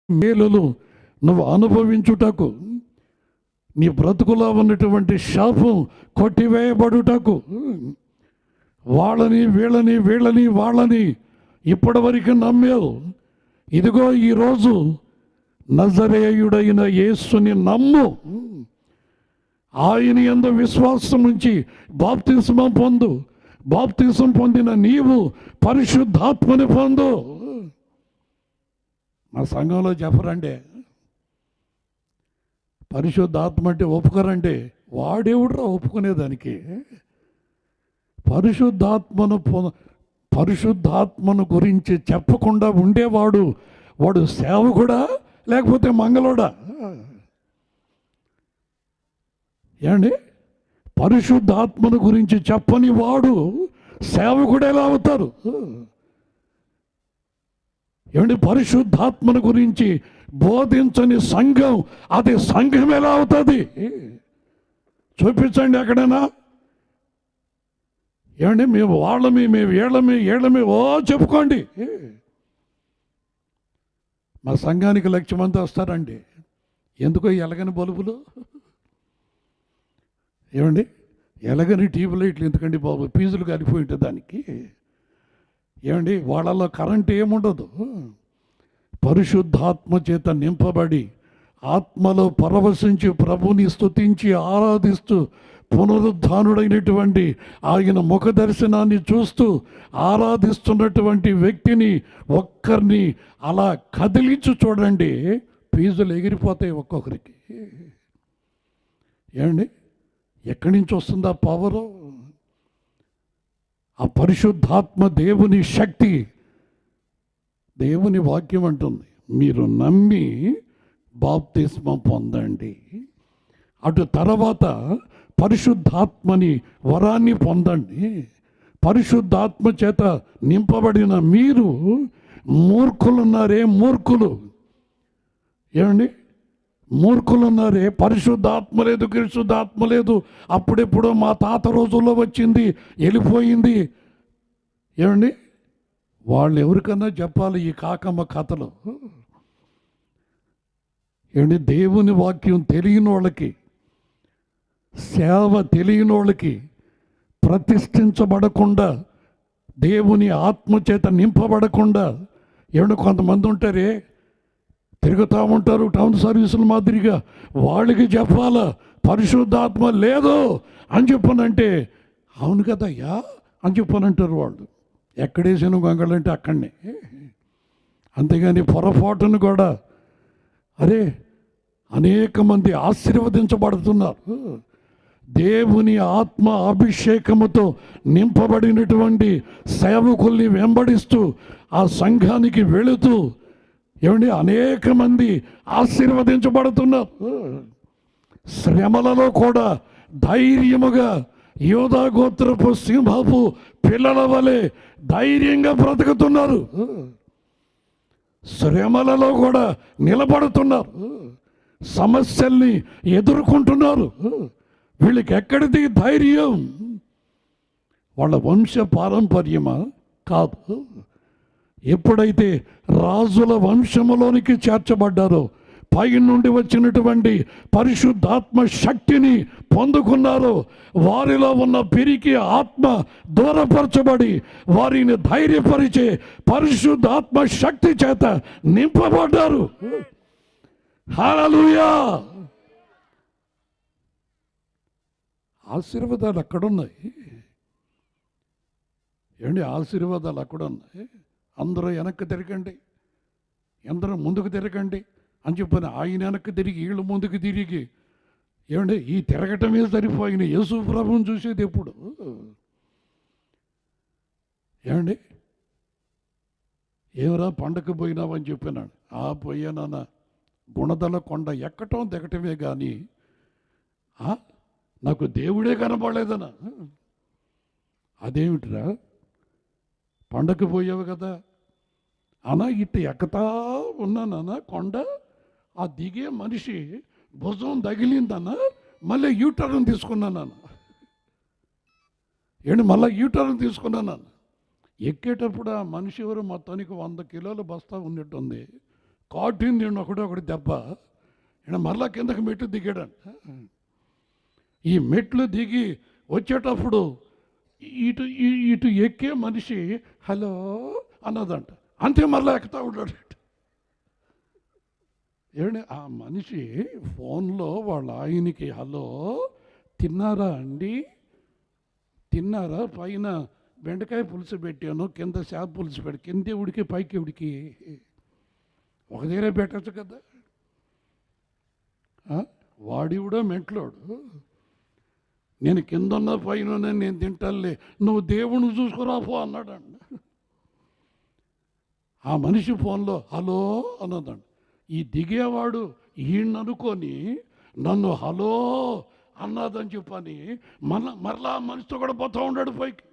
మేలులు నువ్వు అనుభవించుటకు, నీ బ్రతుకులో ఉన్నటువంటి శాపం కొట్టివేయబడుటకు, వాళ్ళని ఇప్పటివరకు నమ్మావు. ఇదిగో ఈరోజు నజరేయుడైన యేసుని నమ్ము, ఆయన యందు విశ్వాసం ఉంచి బాప్తిస్మం పొందు. బాప్తిస్మం పొందిన నీవు పరిశుద్ధాత్మని పొందు. మా సంఘంలో చెప్పరండి, పరిశుద్ధాత్మ అంటే ఒప్పుకోరండి. వాడేవుడ్రా ఒప్పుకునేదానికి? పరిశుద్ధాత్మను గురించి చెప్పకుండా ఉండేవాడు వాడు సేవకుడా లేకపోతే మంగళోడా? ఏమండి, పరిశుద్ధాత్మను గురించి చెప్పని వాడు సేవకుడు ఎలా అవుతారు? ఏమండి, పరిశుద్ధాత్మను గురించి బోధించని సంఘం అది సంఘం ఎలా అవుతుంది? చూపించండి ఎక్కడైనా. ఏమండి, మేము వాళ్ళమి, మేము ఏళ్ళమి ఓ చెప్పుకోండి. మా సంఘానికి 1,00,000 మంది వస్తారండి. ఎందుకో ఎలగని బల్బులు, ఏమండి ఎలగని ట్యూబ్ లైట్లు ఎందుకండి బాబు? ఫీజులు కలిపోయి ఉంటుంది దానికి. ఏమండి, వాళ్ళలో కరెంట్ ఏముండదు. పరిశుద్ధాత్మ చేత నింపబడి ఆత్మలో పరవశించి ప్రభుని స్తుతించి ఆరాధిస్తూ పునరుద్ధానుడైనటువంటి ఆయన ముఖ దర్శనాన్ని చూస్తూ ఆరాధిస్తున్నటువంటి వ్యక్తిని ఒక్కరిని అలా కదిలించి చూడండి, ఫీజులు ఎగిరిపోతాయి ఒక్కొక్కరికి. ఏమండి, ఎక్కడి నుంచి వస్తుందా పవరు? ఆ పరిశుద్ధాత్మ దేవుని శక్తి. దేవుని వాక్యం అంటుంది, మీరు నమ్మి బాప్తిస్మం పొందండి, అటు తర్వాత పరిశుద్ధాత్మని వరాన్ని పొందండి. పరిశుద్ధాత్మ చేత నింపబడిన మీరు మూర్ఖులున్నారే, మూర్ఖులు. ఏమండి, మూర్ఖులున్నారే. పరిశుద్ధాత్మ లేదు, పరిశుద్ధాత్మ లేదు, అప్పుడెప్పుడో మా తాత రోజుల్లో వచ్చింది, వెళ్ళిపోయింది. ఏమండి, వాళ్ళు ఎవరికన్నా చెప్పాలి ఈ కాకమ్మ కథలు. ఏమండి, దేవుని వాక్యం తెలియని వాళ్ళకి, సేవ తెలియని వాళ్ళకి, ప్రతిష్ఠించబడకుండా దేవుని ఆత్మచేత నింపబడకుండా, ఏమండి కొంతమంది ఉంటారే తిరుగుతూ ఉంటారు టౌన్ సర్వీసుల మాదిరిగా. వాళ్ళకి చెప్పాలా పరిశుద్ధాత్మ లేదు అని చెప్పనంటే, అవును కదయ్యా అని చెప్పనంటారు వాళ్ళు. ఎక్కడేసాను గంగళంటే అక్కడనే. అంతేగాని పొరపాటును కూడా అరే అనేక మంది ఆశీర్వదించబడుతున్నారు. దేవుని ఆత్మ అభిషేకముతో నింపబడినటువంటి సేవకుల్ని వెంబడిస్తూ ఆ సంఘానికి వెళుతూ, ఏమండి అనేక మంది ఆశీర్వదించబడుతున్నారు. శ్రమలలో కూడా ధైర్యముగా యోధా గోత్రపు సింహపు పిల్లల వలె ధైర్యంగా బ్రతుకుతున్నారు. శ్రమలలో కూడా నిలబడుతున్నారు, సమస్యల్ని ఎదుర్కొంటున్నారు. వీళ్ళకి ఎక్కడిది ధైర్యం? వాళ్ళ వంశ పారంపర్యమా? కాదు. ఎప్పుడైతే రాజుల వంశములోనికి చేర్చబడ్డారో, పై నుండి వచ్చినటువంటి పరిశుద్ధాత్మ శక్తిని పొందుకున్నారో, వారిలో ఉన్న పిరికి ఆత్మ దూరపరచబడి వారిని ధైర్యపరిచే పరిశుద్ధాత్మ శక్తి చేత నింపబడ్డారు. హల్లెలూయా! ఆశీర్వాదాలు అక్కడున్నాయి. ఏమండి, ఆశీర్వాదాలు అక్కడున్నాయి. అందరూ వెనక్కి తిరగండి, అందరూ ముందుకు తిరగండి అని చెప్పని ఆయన వెనక్కి తిరిగి వీళ్ళు ముందుకు తిరిగి, ఏమండి ఈ తిరగటమే సరిపోయిన యేసు ప్రభువుని చూసేది ఎప్పుడు? ఏమండి, ఏమరా పండగకు పోయినావని చెప్పినాడు. పోయానన్న గుణదల కొండ ఎక్కటం దిగటమే కానీ నాకు దేవుడే కనపడలేదనా? అదేమిట్రా, పండగకు పోయావు కదా అన్నా, ఇటు ఎక్కుతా ఉన్నానన్నా కొండ, ఆ దిగే మనిషి భుజం తగిలిందన్నా, మళ్ళీ యూటర్న్ తీసుకున్నానన్న. ఏంటి మళ్ళీ యూటర్న్ తీసుకున్నానన్న. ఎక్కేటప్పుడు ఆ మనిషి ఎవరు మొత్తానికి 100 కిలోల బస్తా ఉన్నట్టుంది. కాటింది ఒకటి దెబ్బ. ఈయన మరలా కిందకి మెట్లు దిగాడంట. ఈ మెట్లు దిగి వచ్చేటప్పుడు ఇటు ఇటు ఎక్కే మనిషి హలో అన్నదంట. అంతే మరలా ఎక్కుతా ఉన్నాడు. ఏమండి ఆ మనిషి ఫోన్లో వాళ్ళ ఆయనకి హలో తిన్నారా అండి, తిన్నారా, పైన బెండకాయ పులుసు పెట్టాను, కింద చేప పులుసు పెట్టి, కింద ఉడికి పైకి ఉడికి ఒక దగ్గరే పెట్టచ్చు కదా. వాడి కూడా మెంట్లోడు. నేను కిందన్న పైన నేను తింటానులే, నువ్వు దేవుణ్ణి చూసుకురా పో అన్నాడండి. ఆ మనిషి ఫోన్లో హలో అన్నదండి. ఈ దిగేవాడు ఈయన అనుకొని నన్ను హలో అన్నదని చెప్పని మరలా మనిషితో కూడా పోతూ ఉన్నాడు పైకి.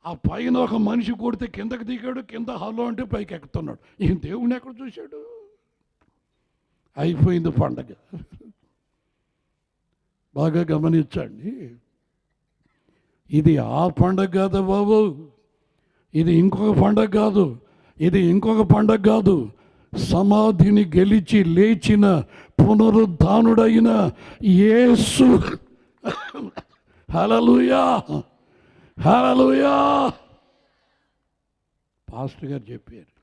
ఆ పైన ఒక మనిషి కొడితే కిందకి దిగాడు, కింద హలో అంటే పైకి ఎక్కుతున్నాడు. ఈ దేవుణ్ణి ఎక్కడ చూశాడు? అయిపోయింది పండగ. బాగా గమనించండి, ఇది ఆ పండగ కాదా బాబు, ఇది ఇంకొక పండగ కాదు, ఇది ఇంకొక పండగ కాదు. సమాధిని గెలిచి లేచిన పునరుద్ధానుడైన యేసు. హల్లెలూయా, హల్లెలూయా. పాస్టర్ గారు చెప్పారు,